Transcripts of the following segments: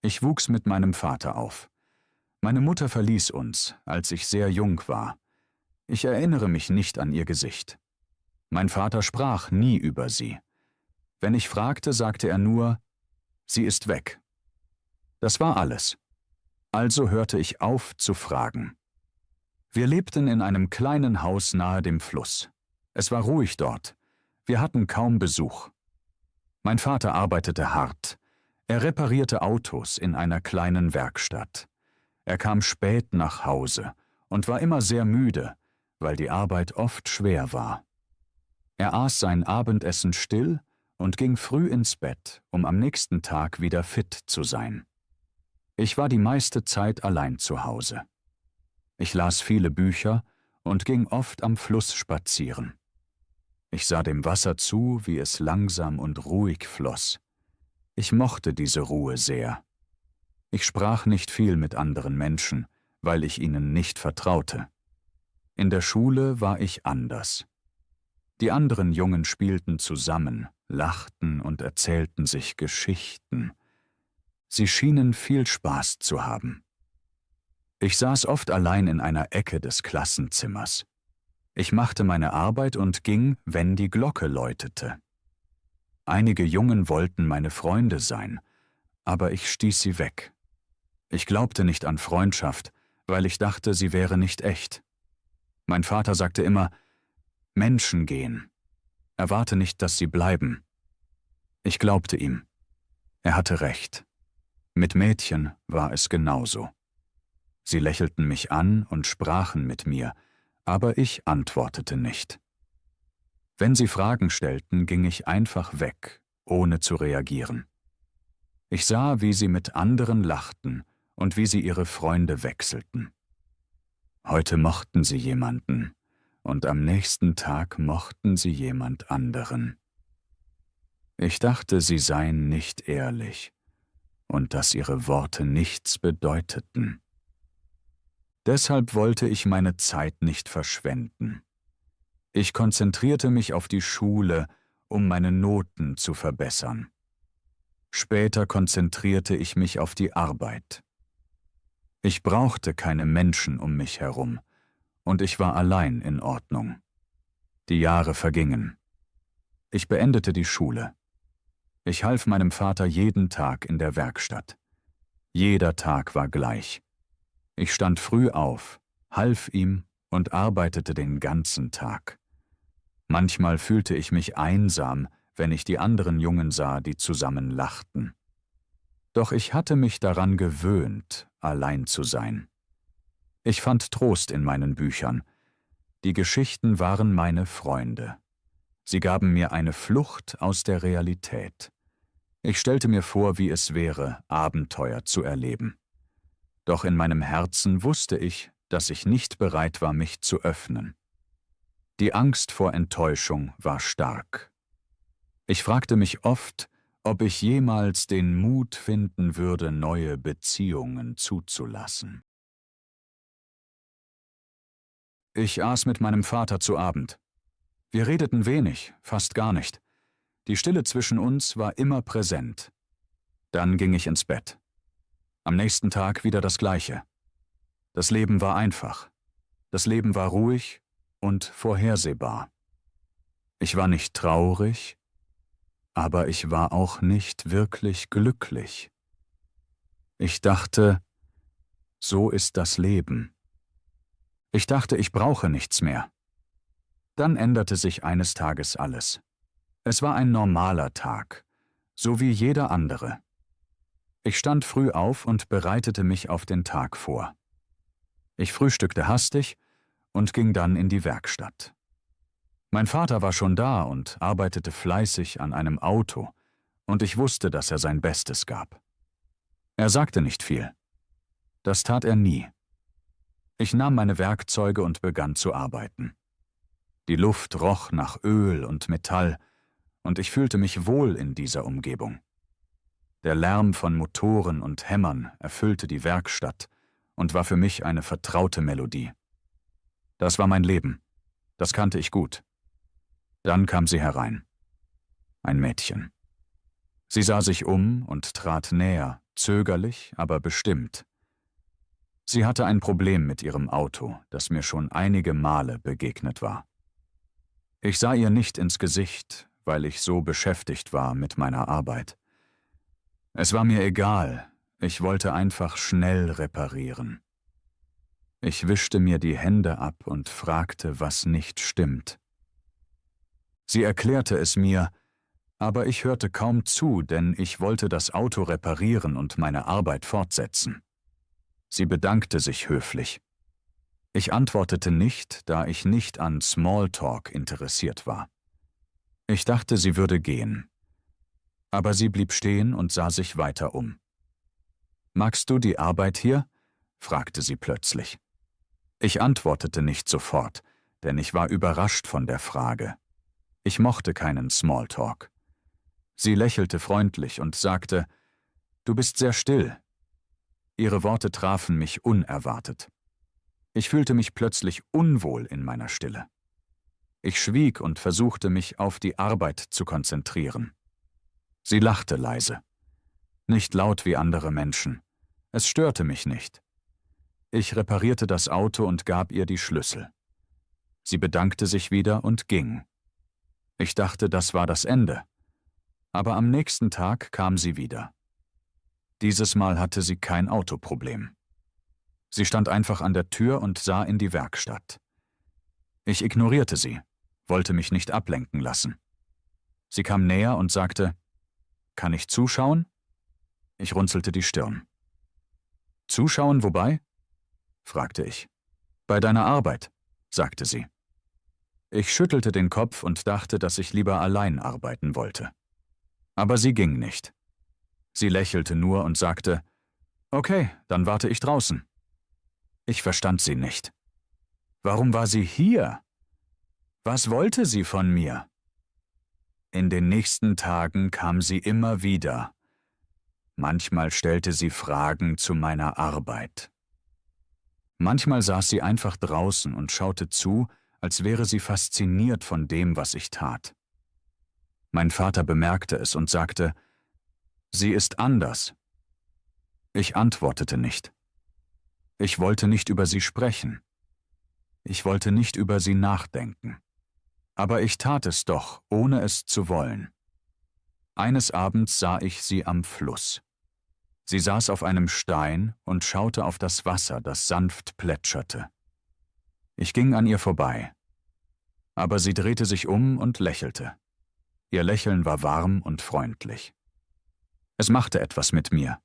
Ich wuchs mit meinem Vater auf. Meine Mutter verließ uns, als ich sehr jung war. Ich erinnere mich nicht an ihr Gesicht. Mein Vater sprach nie über sie. Wenn ich fragte, sagte er nur, sie ist weg. Das war alles. Also hörte ich auf zu fragen. Wir lebten in einem kleinen Haus nahe dem Fluss. Es war ruhig dort. Wir hatten kaum Besuch. Mein Vater arbeitete hart. Er reparierte Autos in einer kleinen Werkstatt. Er kam spät nach Hause und war immer sehr müde, weil die Arbeit oft schwer war. Er aß sein Abendessen still und ging früh ins Bett, um am nächsten Tag wieder fit zu sein. Ich war die meiste Zeit allein zu Hause. Ich las viele Bücher und ging oft am Fluss spazieren. Ich sah dem Wasser zu, wie es langsam und ruhig floss. Ich mochte diese Ruhe sehr. Ich sprach nicht viel mit anderen Menschen, weil ich ihnen nicht vertraute. In der Schule war ich anders. Die anderen Jungen spielten zusammen, lachten und erzählten sich Geschichten. Sie schienen viel Spaß zu haben. Ich saß oft allein in einer Ecke des Klassenzimmers. Ich machte meine Arbeit und ging, wenn die Glocke läutete. Einige Jungen wollten meine Freunde sein, aber ich stieß sie weg. Ich glaubte nicht an Freundschaft, weil ich dachte, sie wäre nicht echt. Mein Vater sagte immer, Menschen gehen. Erwarte nicht, dass sie bleiben. Ich glaubte ihm. Er hatte recht. Mit Mädchen war es genauso. Sie lächelten mich an und sprachen mit mir, aber ich antwortete nicht. Wenn sie Fragen stellten, ging ich einfach weg, ohne zu reagieren. Ich sah, wie sie mit anderen lachten und wie sie ihre Freunde wechselten. Heute mochten sie jemanden, und am nächsten Tag mochten sie jemand anderen. Ich dachte, sie seien nicht ehrlich und dass ihre Worte nichts bedeuteten. Deshalb wollte ich meine Zeit nicht verschwenden. Ich konzentrierte mich auf die Schule, um meine Noten zu verbessern. Später konzentrierte ich mich auf die Arbeit. Ich brauchte keine Menschen um mich herum, und ich war allein in Ordnung. Die Jahre vergingen. Ich beendete die Schule. Ich half meinem Vater jeden Tag in der Werkstatt. Jeder Tag war gleich. Ich stand früh auf, half ihm und arbeitete den ganzen Tag. Manchmal fühlte ich mich einsam, wenn ich die anderen Jungen sah, die zusammen lachten. Doch ich hatte mich daran gewöhnt, allein zu sein. Ich fand Trost in meinen Büchern. Die Geschichten waren meine Freunde. Sie gaben mir eine Flucht aus der Realität. Ich stellte mir vor, wie es wäre, Abenteuer zu erleben. Doch in meinem Herzen wusste ich, dass ich nicht bereit war, mich zu öffnen. Die Angst vor Enttäuschung war stark. Ich fragte mich oft, ob ich jemals den Mut finden würde, neue Beziehungen zuzulassen. Ich aß mit meinem Vater zu Abend. Wir redeten wenig, fast gar nicht. Die Stille zwischen uns war immer präsent. Dann ging ich ins Bett. Am nächsten Tag wieder das Gleiche. Das Leben war einfach. Das Leben war ruhig und vorhersehbar. Ich war nicht traurig, aber ich war auch nicht wirklich glücklich. Ich dachte, so ist das Leben. Ich dachte, ich brauche nichts mehr. Dann änderte sich eines Tages alles. Es war ein normaler Tag, so wie jeder andere. Ich stand früh auf und bereitete mich auf den Tag vor. Ich frühstückte hastig und ging dann in die Werkstatt. Mein Vater war schon da und arbeitete fleißig an einem Auto, und ich wusste, dass er sein Bestes gab. Er sagte nicht viel. Das tat er nie. Ich nahm meine Werkzeuge und begann zu arbeiten. Die Luft roch nach Öl und Metall, und ich fühlte mich wohl in dieser Umgebung. Der Lärm von Motoren und Hämmern erfüllte die Werkstatt und war für mich eine vertraute Melodie. Das war mein Leben. Das kannte ich gut. Dann kam sie herein. Ein Mädchen. Sie sah sich um und trat näher, zögerlich, aber bestimmt. Sie hatte ein Problem mit ihrem Auto, das mir schon einige Male begegnet war. Ich sah ihr nicht ins Gesicht, weil ich so beschäftigt war mit meiner Arbeit. Es war mir egal, ich wollte einfach schnell reparieren. Ich wischte mir die Hände ab und fragte, was nicht stimmt. Sie erklärte es mir, aber ich hörte kaum zu, denn ich wollte das Auto reparieren und meine Arbeit fortsetzen. Sie bedankte sich höflich. Ich antwortete nicht, da ich nicht an Smalltalk interessiert war. Ich dachte, sie würde gehen. Aber sie blieb stehen und sah sich weiter um. »Magst du die Arbeit hier?« fragte sie plötzlich. Ich antwortete nicht sofort, denn ich war überrascht von der Frage. Ich mochte keinen Smalltalk. Sie lächelte freundlich und sagte, »Du bist sehr still.« Ihre Worte trafen mich unerwartet. Ich fühlte mich plötzlich unwohl in meiner Stille. Ich schwieg und versuchte mich auf die Arbeit zu konzentrieren. Sie lachte leise. Nicht laut wie andere Menschen. Es störte mich nicht. Ich reparierte das Auto und gab ihr die Schlüssel. Sie bedankte sich wieder und ging. Ich dachte, das war das Ende. Aber am nächsten Tag kam sie wieder. Dieses Mal hatte sie kein Autoproblem. Sie stand einfach an der Tür und sah in die Werkstatt. Ich ignorierte sie, wollte mich nicht ablenken lassen. Sie kam näher und sagte, »Kann ich zuschauen?« Ich runzelte die Stirn. »Zuschauen wobei?« fragte ich. »Bei deiner Arbeit«, sagte sie. Ich schüttelte den Kopf und dachte, dass ich lieber allein arbeiten wollte. Aber sie ging nicht. Sie lächelte nur und sagte, »Okay, dann warte ich draußen.« Ich verstand sie nicht. Warum war sie hier? Was wollte sie von mir? In den nächsten Tagen kam sie immer wieder. Manchmal stellte sie Fragen zu meiner Arbeit. Manchmal saß sie einfach draußen und schaute zu, als wäre sie fasziniert von dem, was ich tat. Mein Vater bemerkte es und sagte, »Sie ist anders.« Ich antwortete nicht. Ich wollte nicht über sie sprechen. Ich wollte nicht über sie nachdenken. Aber ich tat es doch, ohne es zu wollen. Eines Abends sah ich sie am Fluss. Sie saß auf einem Stein und schaute auf das Wasser, das sanft plätscherte. Ich ging an ihr vorbei. Aber sie drehte sich um und lächelte. Ihr Lächeln war warm und freundlich. Es machte etwas mit mir.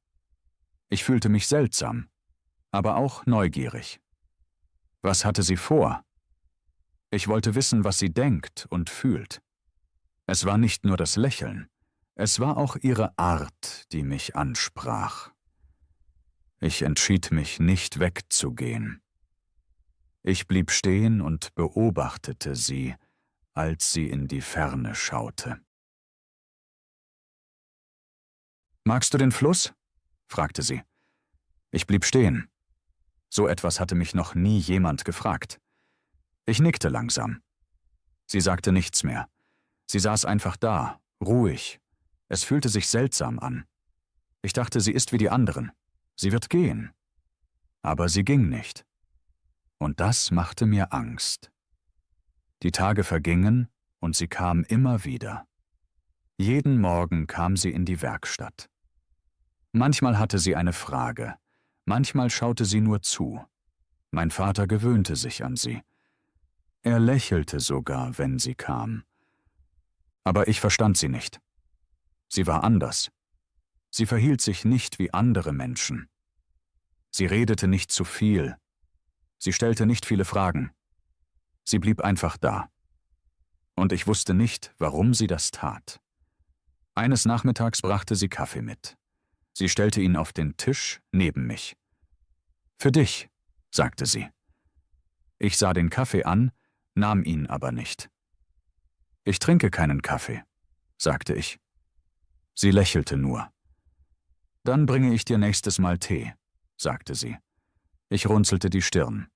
Ich fühlte mich seltsam, aber auch neugierig. Was hatte sie vor? Ich wollte wissen, was sie denkt und fühlt. Es war nicht nur das Lächeln, es war auch ihre Art, die mich ansprach. Ich entschied mich, nicht wegzugehen. Ich blieb stehen und beobachtete sie, als sie in die Ferne schaute. »Magst du den Fluss?« fragte sie. Ich blieb stehen. So etwas hatte mich noch nie jemand gefragt. Ich nickte langsam. Sie sagte nichts mehr. Sie saß einfach da, ruhig. Es fühlte sich seltsam an. Ich dachte, sie ist wie die anderen. Sie wird gehen. Aber sie ging nicht. Und das machte mir Angst. Die Tage vergingen und sie kam immer wieder. Jeden Morgen kam sie in die Werkstatt. Manchmal hatte sie eine Frage, manchmal schaute sie nur zu. Mein Vater gewöhnte sich an sie. Er lächelte sogar, wenn sie kam. Aber ich verstand sie nicht. Sie war anders. Sie verhielt sich nicht wie andere Menschen. Sie redete nicht zu viel. Sie stellte nicht viele Fragen. Sie blieb einfach da. Und ich wusste nicht, warum sie das tat. Eines Nachmittags brachte sie Kaffee mit. Sie stellte ihn auf den Tisch neben mich. »Für dich«, sagte sie. Ich sah den Kaffee an, nahm ihn aber nicht. »Ich trinke keinen Kaffee«, sagte ich. Sie lächelte nur. »Dann bringe ich dir nächstes Mal Tee«, sagte sie. Ich runzelte die Stirn.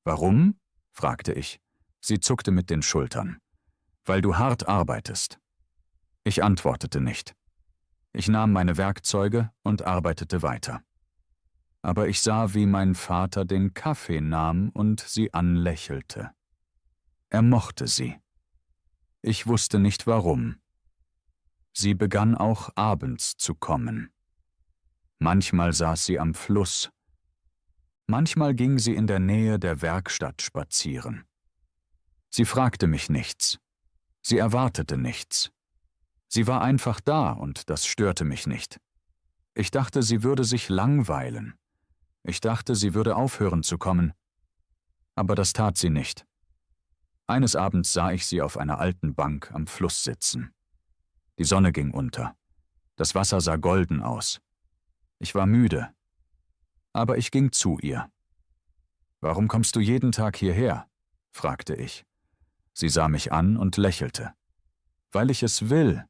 »Warum?«, fragte ich. Sie zuckte mit den Schultern. »Weil du hart arbeitest.« Ich antwortete nicht. Ich nahm meine Werkzeuge und arbeitete weiter. Aber ich sah, wie mein Vater den Kaffee nahm und sie anlächelte. Er mochte sie. Ich wusste nicht warum. Sie begann auch abends zu kommen. Manchmal saß sie am Fluss. Manchmal ging sie in der Nähe der Werkstatt spazieren. Sie fragte mich nichts. Sie erwartete nichts. Sie war einfach da und das störte mich nicht. Ich dachte, sie würde sich langweilen. Ich dachte, sie würde aufhören zu kommen. Aber das tat sie nicht. Eines Abends sah ich sie auf einer alten Bank am Fluss sitzen. Die Sonne ging unter. Das Wasser sah golden aus. Ich war müde. Aber ich ging zu ihr. »Warum kommst du jeden Tag hierher?« fragte ich. Sie sah mich an und lächelte. »Weil ich es will.«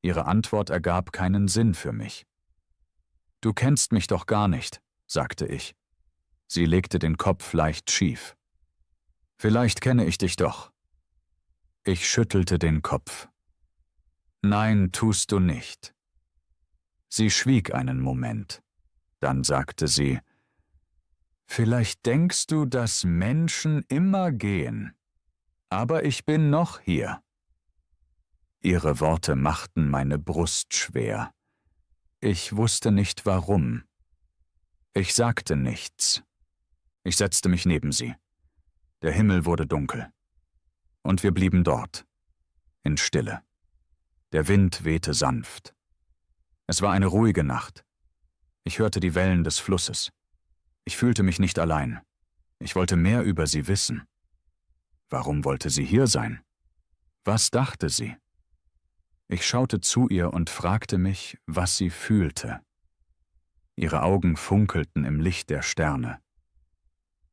Ihre Antwort ergab keinen Sinn für mich. »Du kennst mich doch gar nicht«, sagte ich. Sie legte den Kopf leicht schief. »Vielleicht kenne ich dich doch.« Ich schüttelte den Kopf. »Nein, tust du nicht.« Sie schwieg einen Moment. Dann sagte sie, »Vielleicht denkst du, dass Menschen immer gehen, aber ich bin noch hier.« Ihre Worte machten meine Brust schwer. Ich wusste nicht warum. Ich sagte nichts. Ich setzte mich neben sie. Der Himmel wurde dunkel. Und wir blieben dort, in Stille. Der Wind wehte sanft. Es war eine ruhige Nacht. Ich hörte die Wellen des Flusses. Ich fühlte mich nicht allein. Ich wollte mehr über sie wissen. Warum wollte sie hier sein? Was dachte sie? Ich schaute zu ihr und fragte mich, was sie fühlte. Ihre Augen funkelten im Licht der Sterne.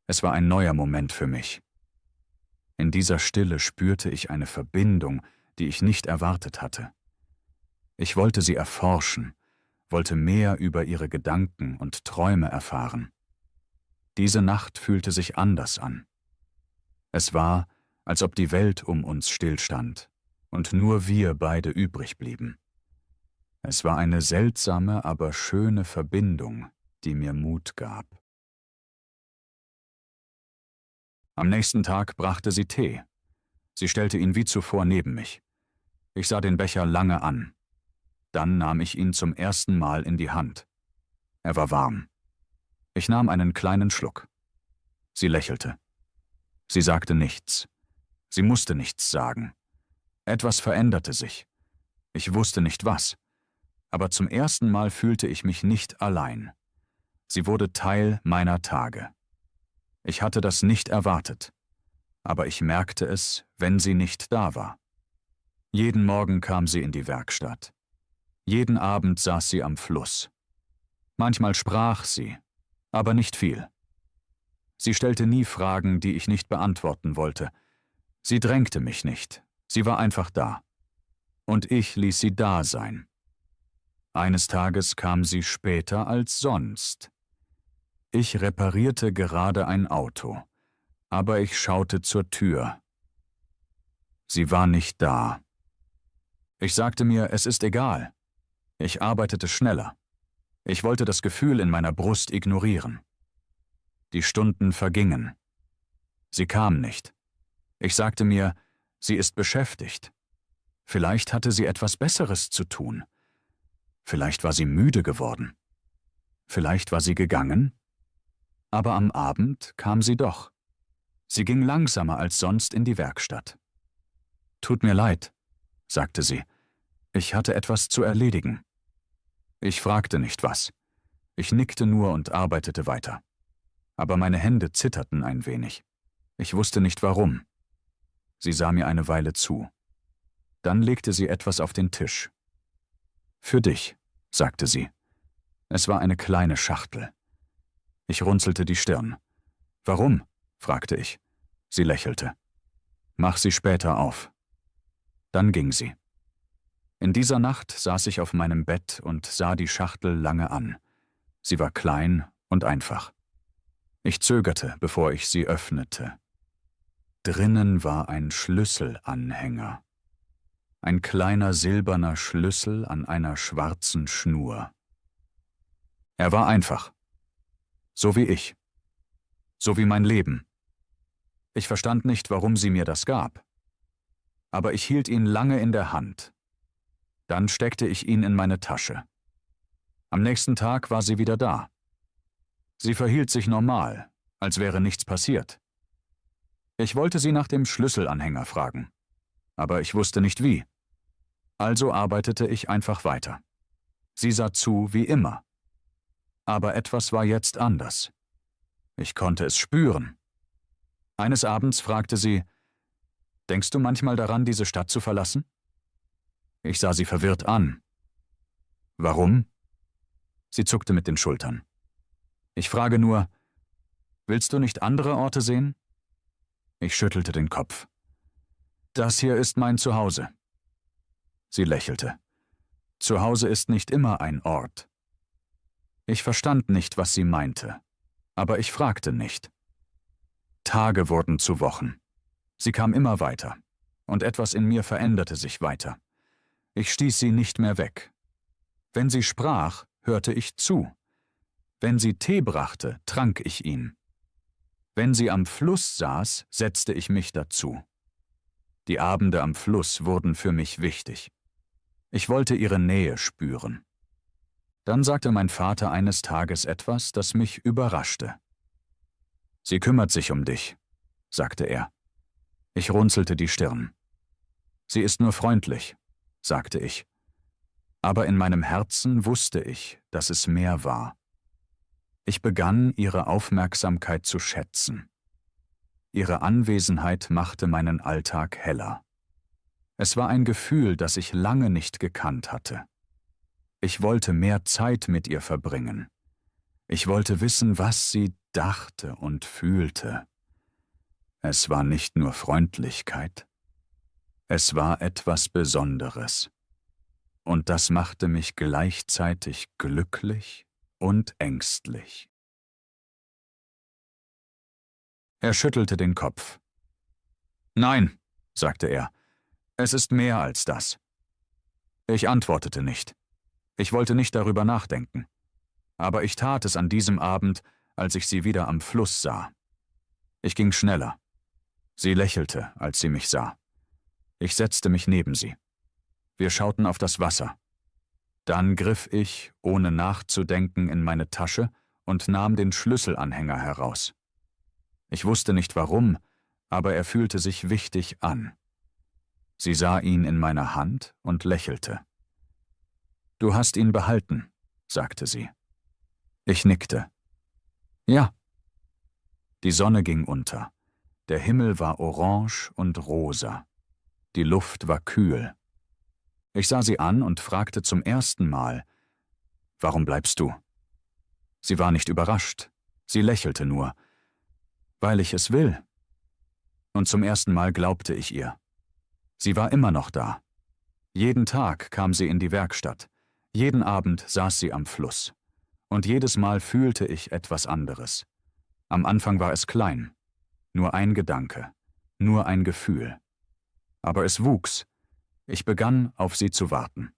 Es war ein neuer Moment für mich. In dieser Stille spürte ich eine Verbindung, die ich nicht erwartet hatte. Ich wollte sie erforschen, wollte mehr über ihre Gedanken und Träume erfahren. Diese Nacht fühlte sich anders an. Es war, als ob die Welt um uns stillstand und nur wir beide übrig blieben. Es war eine seltsame, aber schöne Verbindung, die mir Mut gab. Am nächsten Tag brachte sie Tee. Sie stellte ihn wie zuvor neben mich. Ich sah den Becher lange an. Dann nahm ich ihn zum ersten Mal in die Hand. Er war warm. Ich nahm einen kleinen Schluck. Sie lächelte. Sie sagte nichts. Sie musste nichts sagen. Etwas veränderte sich. Ich wusste nicht was. Aber zum ersten Mal fühlte ich mich nicht allein. Sie wurde Teil meiner Tage. Ich hatte das nicht erwartet. Aber ich merkte es, wenn sie nicht da war. Jeden Morgen kam sie in die Werkstatt. Jeden Abend saß sie am Fluss. Manchmal sprach sie, aber nicht viel. Sie stellte nie Fragen, die ich nicht beantworten wollte. Sie drängte mich nicht, sie war einfach da. Und ich ließ sie da sein. Eines Tages kam sie später als sonst. Ich reparierte gerade ein Auto, aber ich schaute zur Tür. Sie war nicht da. Ich sagte mir, es ist egal. Ich arbeitete schneller. Ich wollte das Gefühl in meiner Brust ignorieren. Die Stunden vergingen. Sie kam nicht. Ich sagte mir, sie ist beschäftigt. Vielleicht hatte sie etwas Besseres zu tun. Vielleicht war sie müde geworden. Vielleicht war sie gegangen. Aber am Abend kam sie doch. Sie ging langsamer als sonst in die Werkstatt. »Tut mir leid«, sagte sie. »Ich hatte etwas zu erledigen.« Ich fragte nicht was. Ich nickte nur und arbeitete weiter. Aber meine Hände zitterten ein wenig. Ich wusste nicht warum. Sie sah mir eine Weile zu. Dann legte sie etwas auf den Tisch. »Für dich«, sagte sie. Es war eine kleine Schachtel. Ich runzelte die Stirn. »Warum?« fragte ich. Sie lächelte. »Mach sie später auf.« Dann ging sie. In dieser Nacht saß ich auf meinem Bett und sah die Schachtel lange an. Sie war klein und einfach. Ich zögerte, bevor ich sie öffnete. Drinnen war ein Schlüsselanhänger. ein kleiner silberner Schlüssel an einer schwarzen Schnur. Er war einfach. So wie ich. So wie mein Leben. Ich verstand nicht, warum sie mir das gab. Aber ich hielt ihn lange in der Hand. Dann steckte ich ihn in meine Tasche. Am nächsten Tag war sie wieder da. Sie verhielt sich normal, als wäre nichts passiert. Ich wollte sie nach dem Schlüsselanhänger fragen, aber ich wusste nicht wie. Also arbeitete ich einfach weiter. Sie sah zu wie immer. Aber etwas war jetzt anders. Ich konnte es spüren. Eines Abends fragte sie: »Denkst du manchmal daran, diese Stadt zu verlassen?« Ich sah sie verwirrt an. »Warum?« Sie zuckte mit den Schultern. Ich frage nur: »Willst du nicht andere Orte sehen?« Ich schüttelte den Kopf. »Das hier ist mein Zuhause.« Sie lächelte. »Zuhause ist nicht immer ein Ort.« Ich verstand nicht, was sie meinte, aber ich fragte nicht. Tage wurden zu Wochen. Sie kam immer weiter, und etwas in mir veränderte sich weiter. Ich stieß sie nicht mehr weg. Wenn sie sprach, hörte ich zu. Wenn sie Tee brachte, trank ich ihn. Wenn sie am Fluss saß, setzte ich mich dazu. Die Abende am Fluss wurden für mich wichtig. Ich wollte ihre Nähe spüren. Dann sagte mein Vater eines Tages etwas, das mich überraschte. »Sie kümmert sich um dich«, sagte er. Ich runzelte die Stirn. »Sie ist nur freundlich«, sagte ich. Aber in meinem Herzen wusste ich, dass es mehr war. Ich begann, ihre Aufmerksamkeit zu schätzen. Ihre Anwesenheit machte meinen Alltag heller. Es war ein Gefühl, das ich lange nicht gekannt hatte. Ich wollte mehr Zeit mit ihr verbringen. Ich wollte wissen, was sie dachte und fühlte. Es war nicht nur Freundlichkeit. Es war etwas Besonderes. Und das machte mich gleichzeitig glücklich und ängstlich. Er schüttelte den Kopf. »Nein«, sagte er, »es ist mehr als das.« Ich antwortete nicht. Ich wollte nicht darüber nachdenken. Aber ich tat es an diesem Abend, als ich sie wieder am Fluss sah. Ich ging schneller. Sie lächelte, als sie mich sah. Ich setzte mich neben sie. Wir schauten auf das Wasser. Dann griff ich, ohne nachzudenken, in meine Tasche und nahm den Schlüsselanhänger heraus. Ich wusste nicht warum, aber er fühlte sich wichtig an. Sie sah ihn in meiner Hand und lächelte. »Du hast ihn behalten«, sagte sie. Ich nickte. »Ja.« Die Sonne ging unter. Der Himmel war orange und rosa. Die Luft war kühl. Ich sah sie an und fragte zum ersten Mal: »Warum bleibst du?« Sie war nicht überrascht. Sie lächelte nur. »Weil ich es will.« Und zum ersten Mal glaubte ich ihr. Sie war immer noch da. Jeden Tag kam sie in die Werkstatt. Jeden Abend saß sie am Fluss. Und jedes Mal fühlte ich etwas anderes. Am Anfang war es klein. Nur ein Gedanke. Nur ein Gefühl. Aber es wuchs. Ich begann, auf sie zu warten.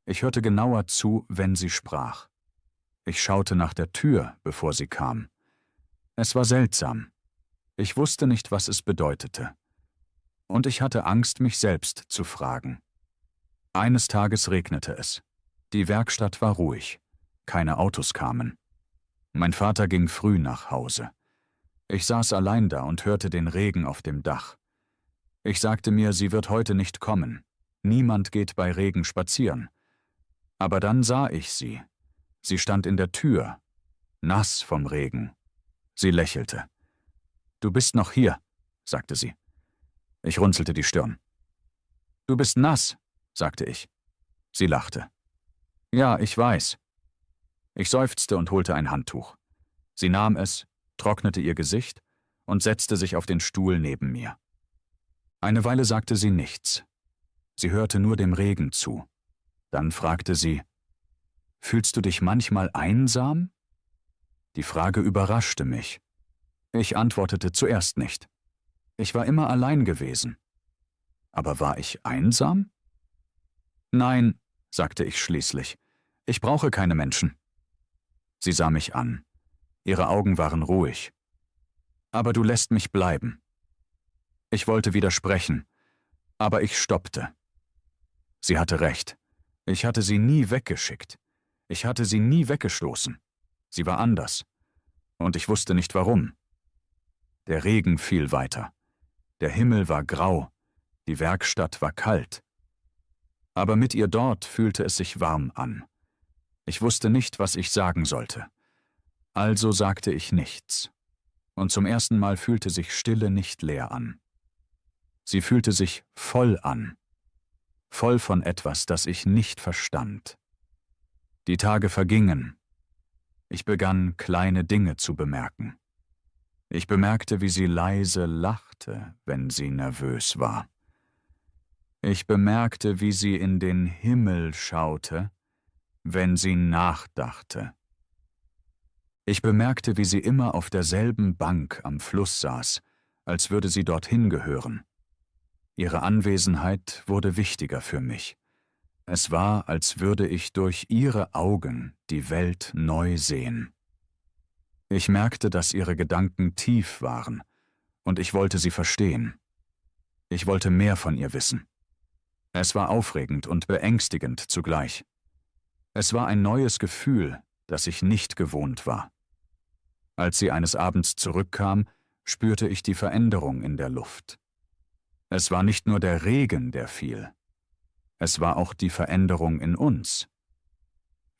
Ich hörte genauer zu, wenn sie sprach. Ich schaute nach der Tür, bevor sie kam. Es war seltsam. Ich wusste nicht, was es bedeutete. Und ich hatte Angst, mich selbst zu fragen. Eines Tages regnete es. Die Werkstatt war ruhig. Keine Autos kamen. Mein Vater ging früh nach Hause. Ich saß allein da und hörte den Regen auf dem Dach. Ich sagte mir, sie wird heute nicht kommen. Niemand geht bei Regen spazieren. Aber dann sah ich sie. Sie stand in der Tür, nass vom Regen. Sie lächelte. »Du bist noch hier«, sagte sie. Ich runzelte die Stirn. »Du bist nass«, sagte ich. Sie lachte. »Ja, ich weiß.« Ich seufzte und holte ein Handtuch. Sie nahm es, trocknete ihr Gesicht und setzte sich auf den Stuhl neben mir. Eine Weile sagte sie nichts. Sie hörte nur dem Regen zu. Dann fragte sie: »Fühlst du dich manchmal einsam?« Die Frage überraschte mich. Ich antwortete zuerst nicht. Ich war immer allein gewesen. Aber war ich einsam? Nein, sagte ich schließlich, ich brauche keine Menschen. Sie sah mich an. Ihre Augen waren ruhig. Aber du lässt mich bleiben. Ich wollte widersprechen, aber ich stoppte. Sie hatte recht. Ich hatte sie nie weggeschickt. Ich hatte sie nie weggestoßen. Sie war anders. Und ich wusste nicht warum. Der Regen fiel weiter. Der Himmel war grau. Die Werkstatt war kalt. Aber mit ihr dort fühlte es sich warm an. Ich wusste nicht, was ich sagen sollte. Also sagte ich nichts. Und zum ersten Mal fühlte sich Stille nicht leer an. Sie fühlte sich voll an. Voll von etwas, das ich nicht verstand. Die Tage vergingen. Ich begann, kleine Dinge zu bemerken. Ich bemerkte, wie sie leise lachte, wenn sie nervös war. Ich bemerkte, wie sie in den Himmel schaute, wenn sie nachdachte. Ich bemerkte, wie sie immer auf derselben Bank am Fluss saß, als würde sie dorthin gehören. Ihre Anwesenheit wurde wichtiger für mich. Es war, als würde ich durch ihre Augen die Welt neu sehen. Ich merkte, dass ihre Gedanken tief waren, und ich wollte sie verstehen. Ich wollte mehr von ihr wissen. Es war aufregend und beängstigend zugleich. Es war ein neues Gefühl, das ich nicht gewohnt war. Als sie eines Abends zurückkam, spürte ich die Veränderung in der Luft. Es war nicht nur der Regen, der fiel. Es war auch die Veränderung in uns.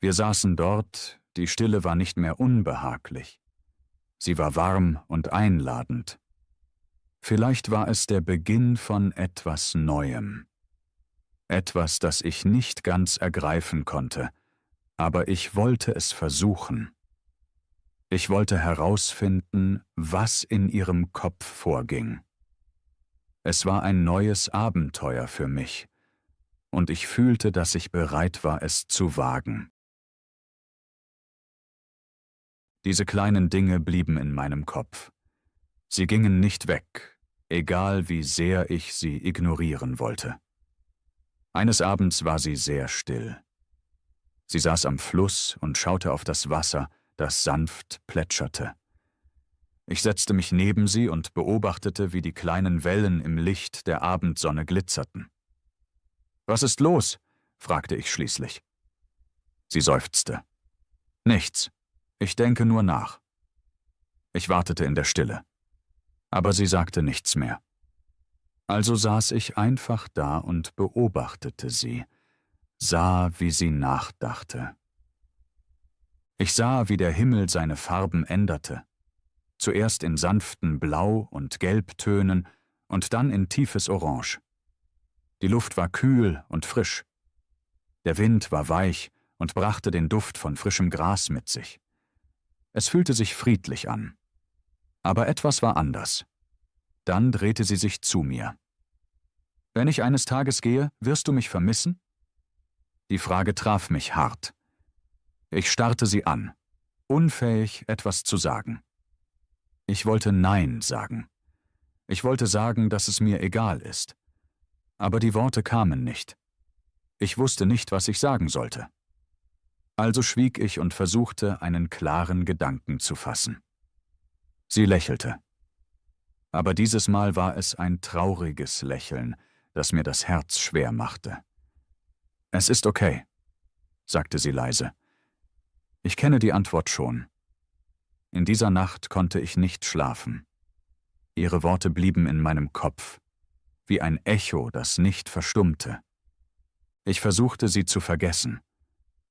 Wir saßen dort, die Stille war nicht mehr unbehaglich. Sie war warm und einladend. Vielleicht war es der Beginn von etwas Neuem. Etwas, das ich nicht ganz ergreifen konnte, aber ich wollte es versuchen. Ich wollte herausfinden, was in ihrem Kopf vorging. Es war ein neues Abenteuer für mich, und ich fühlte, dass ich bereit war, es zu wagen. Diese kleinen Dinge blieben in meinem Kopf. Sie gingen nicht weg, egal wie sehr ich sie ignorieren wollte. Eines Abends war sie sehr still. Sie saß am Fluss und schaute auf das Wasser, das sanft plätscherte. Ich setzte mich neben sie und beobachtete, wie die kleinen Wellen im Licht der Abendsonne glitzerten. »Was ist los?« fragte ich schließlich. Sie seufzte. »Nichts. Ich denke nur nach.« Ich wartete in der Stille. Aber sie sagte nichts mehr. Also saß ich einfach da und beobachtete sie, sah, wie sie nachdachte. Ich sah, wie der Himmel seine Farben änderte. Zuerst in sanften Blau- und Gelbtönen und dann in tiefes Orange. Die Luft war kühl und frisch. Der Wind war weich und brachte den Duft von frischem Gras mit sich. Es fühlte sich friedlich an. Aber etwas war anders. Dann drehte sie sich zu mir. »Wenn ich eines Tages gehe, wirst du mich vermissen?« Die Frage traf mich hart. Ich starrte sie an, unfähig, etwas zu sagen. Ich wollte Nein sagen. Ich wollte sagen, dass es mir egal ist. Aber die Worte kamen nicht. Ich wusste nicht, was ich sagen sollte. Also schwieg ich und versuchte, einen klaren Gedanken zu fassen. Sie lächelte. Aber dieses Mal war es ein trauriges Lächeln, das mir das Herz schwer machte. »Es ist okay«, sagte sie leise. Ich kenne die Antwort schon. In dieser Nacht konnte ich nicht schlafen. Ihre Worte blieben in meinem Kopf, wie ein Echo, das nicht verstummte. Ich versuchte, sie zu vergessen,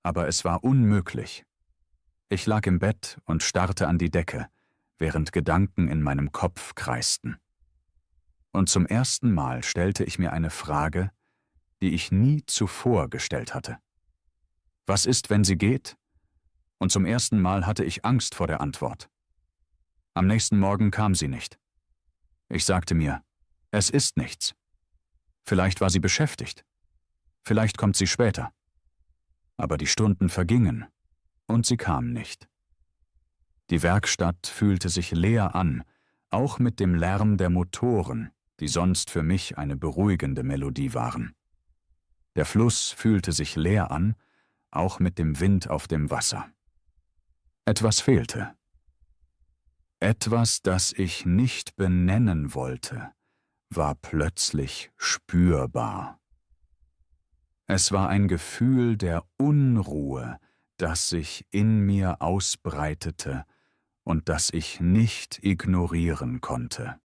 aber es war unmöglich. Ich lag im Bett und starrte an die Decke, während Gedanken in meinem Kopf kreisten. Und zum ersten Mal stellte ich mir eine Frage, die ich nie zuvor gestellt hatte. Was ist, wenn sie geht? Und zum ersten Mal hatte ich Angst vor der Antwort. Am nächsten Morgen kam sie nicht. Ich sagte mir, es ist nichts. Vielleicht war sie beschäftigt. Vielleicht kommt sie später. Aber die Stunden vergingen und sie kam nicht. Die Werkstatt fühlte sich leer an, auch mit dem Lärm der Motoren, die sonst für mich eine beruhigende Melodie waren. Der Fluss fühlte sich leer an, auch mit dem Wind auf dem Wasser. Etwas fehlte. Etwas, das ich nicht benennen wollte, war plötzlich spürbar. Es war ein Gefühl der Unruhe, das sich in mir ausbreitete und das ich nicht ignorieren konnte.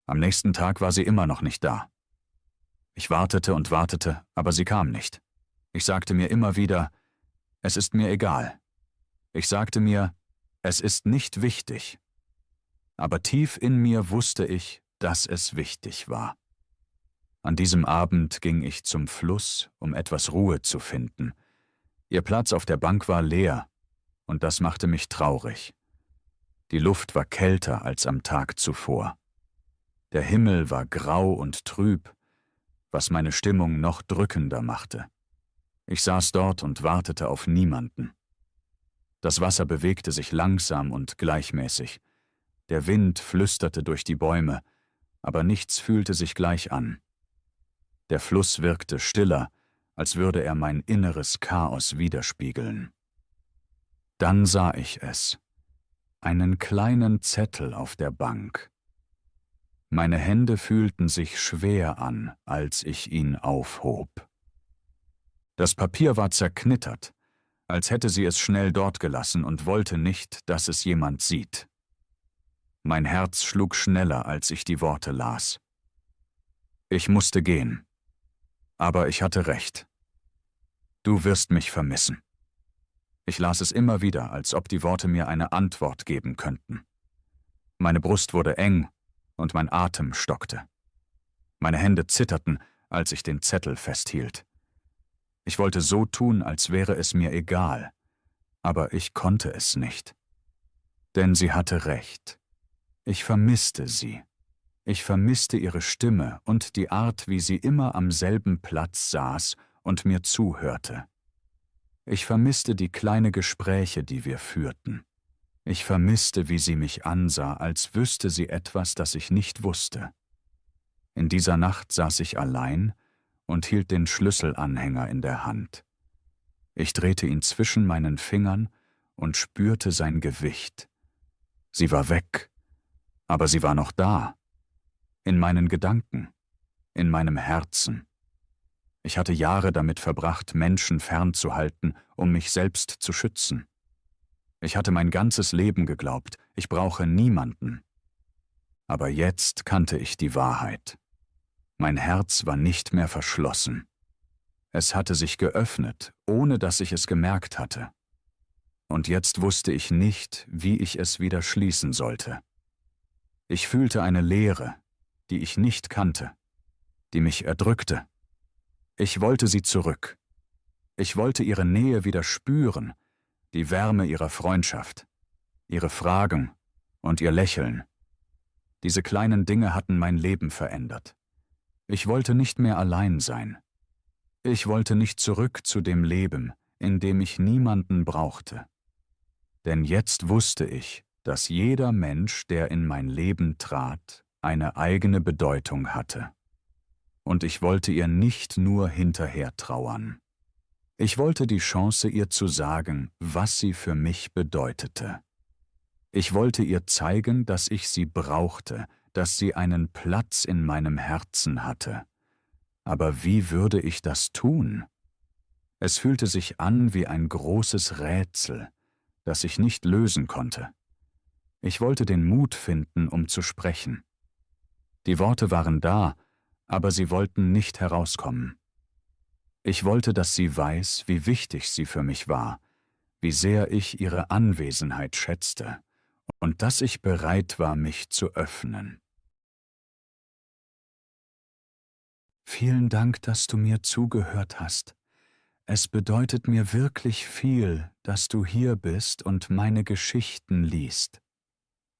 Am nächsten Tag war sie immer noch nicht da. Ich wartete und wartete, aber sie kam nicht. Ich sagte mir immer wieder, es ist mir egal. Ich sagte mir, es ist nicht wichtig. Aber tief in mir wusste ich, dass es wichtig war. An diesem Abend ging ich zum Fluss, um etwas Ruhe zu finden. Ihr Platz auf der Bank war leer, und das machte mich traurig. Die Luft war kälter als am Tag zuvor. Der Himmel war grau und trüb, was meine Stimmung noch drückender machte. Ich saß dort und wartete auf niemanden. Das Wasser bewegte sich langsam und gleichmäßig. Der Wind flüsterte durch die Bäume, aber nichts fühlte sich gleich an. Der Fluss wirkte stiller, als würde er mein inneres Chaos widerspiegeln. Dann sah ich es, einen kleinen Zettel auf der Bank. Meine Hände fühlten sich schwer an, als ich ihn aufhob. Das Papier war zerknittert, als hätte sie es schnell dort gelassen und wollte nicht, dass es jemand sieht. Mein Herz schlug schneller, als ich die Worte las. Ich musste gehen. Aber ich hatte recht. Du wirst mich vermissen. Ich las es immer wieder, als ob die Worte mir eine Antwort geben könnten. Meine Brust wurde eng und mein Atem stockte. Meine Hände zitterten, als ich den Zettel festhielt. Ich wollte so tun, als wäre es mir egal, aber ich konnte es nicht. Denn sie hatte recht. Ich vermisste sie. Ich vermisste ihre Stimme und die Art, wie sie immer am selben Platz saß und mir zuhörte. Ich vermisste die kleinen Gespräche, die wir führten. Ich vermisste, wie sie mich ansah, als wüsste sie etwas, das ich nicht wusste. In dieser Nacht saß ich allein und hielt den Schlüsselanhänger in der Hand. Ich drehte ihn zwischen meinen Fingern und spürte sein Gewicht. Sie war weg, aber sie war noch da. In meinen Gedanken, in meinem Herzen. Ich hatte Jahre damit verbracht, Menschen fernzuhalten, um mich selbst zu schützen. Ich hatte mein ganzes Leben geglaubt, ich brauche niemanden. Aber jetzt kannte ich die Wahrheit. Mein Herz war nicht mehr verschlossen. Es hatte sich geöffnet, ohne dass ich es gemerkt hatte. Und jetzt wusste ich nicht, wie ich es wieder schließen sollte. Ich fühlte eine Leere, die ich nicht kannte, die mich erdrückte. Ich wollte sie zurück. Ich wollte ihre Nähe wieder spüren, die Wärme ihrer Freundschaft, ihre Fragen und ihr Lächeln. Diese kleinen Dinge hatten mein Leben verändert. Ich wollte nicht mehr allein sein. Ich wollte nicht zurück zu dem Leben, in dem ich niemanden brauchte. Denn jetzt wusste ich, dass jeder Mensch, der in mein Leben trat, eine eigene Bedeutung hatte. Und ich wollte ihr nicht nur hinterher trauern. Ich wollte die Chance, ihr zu sagen, was sie für mich bedeutete. Ich wollte ihr zeigen, dass ich sie brauchte, dass sie einen Platz in meinem Herzen hatte. Aber wie würde ich das tun? Es fühlte sich an wie ein großes Rätsel, das ich nicht lösen konnte. Ich wollte den Mut finden, um zu sprechen. Die Worte waren da, aber sie wollten nicht herauskommen. Ich wollte, dass sie weiß, wie wichtig sie für mich war, wie sehr ich ihre Anwesenheit schätzte und dass ich bereit war, mich zu öffnen. Vielen Dank, dass du mir zugehört hast. Es bedeutet mir wirklich viel, dass du hier bist und meine Geschichten liest.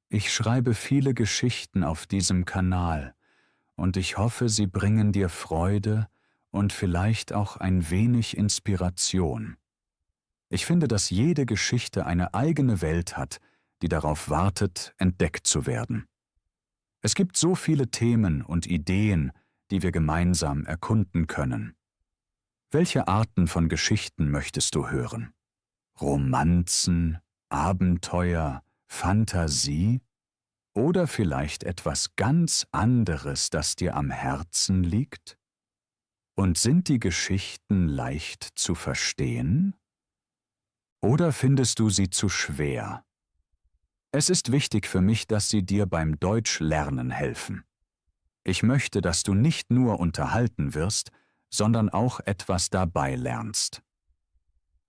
Ich schreibe viele Geschichten auf diesem Kanal und ich hoffe, sie bringen dir Freude und vielleicht auch ein wenig Inspiration. Ich finde, dass jede Geschichte eine eigene Welt hat, die darauf wartet, entdeckt zu werden. Es gibt so viele Themen und Ideen, die wir gemeinsam erkunden können. Welche Arten von Geschichten möchtest du hören? Romanzen, Abenteuer, Fantasie oder vielleicht etwas ganz anderes, das dir am Herzen liegt? Und sind die Geschichten leicht zu verstehen? Oder findest du sie zu schwer? Es ist wichtig für mich, dass sie dir beim Deutschlernen helfen. Ich möchte, dass du nicht nur unterhalten wirst, sondern auch etwas dabei lernst.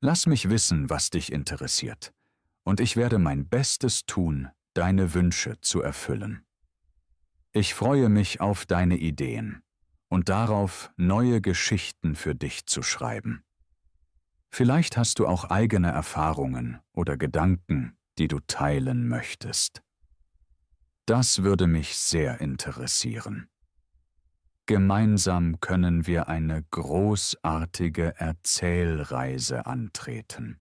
Lass mich wissen, was dich interessiert, und ich werde mein Bestes tun, deine Wünsche zu erfüllen. Ich freue mich auf deine Ideen und darauf, neue Geschichten für dich zu schreiben. Vielleicht hast du auch eigene Erfahrungen oder Gedanken, die du teilen möchtest. Das würde mich sehr interessieren. Gemeinsam können wir eine großartige Erzählreise antreten.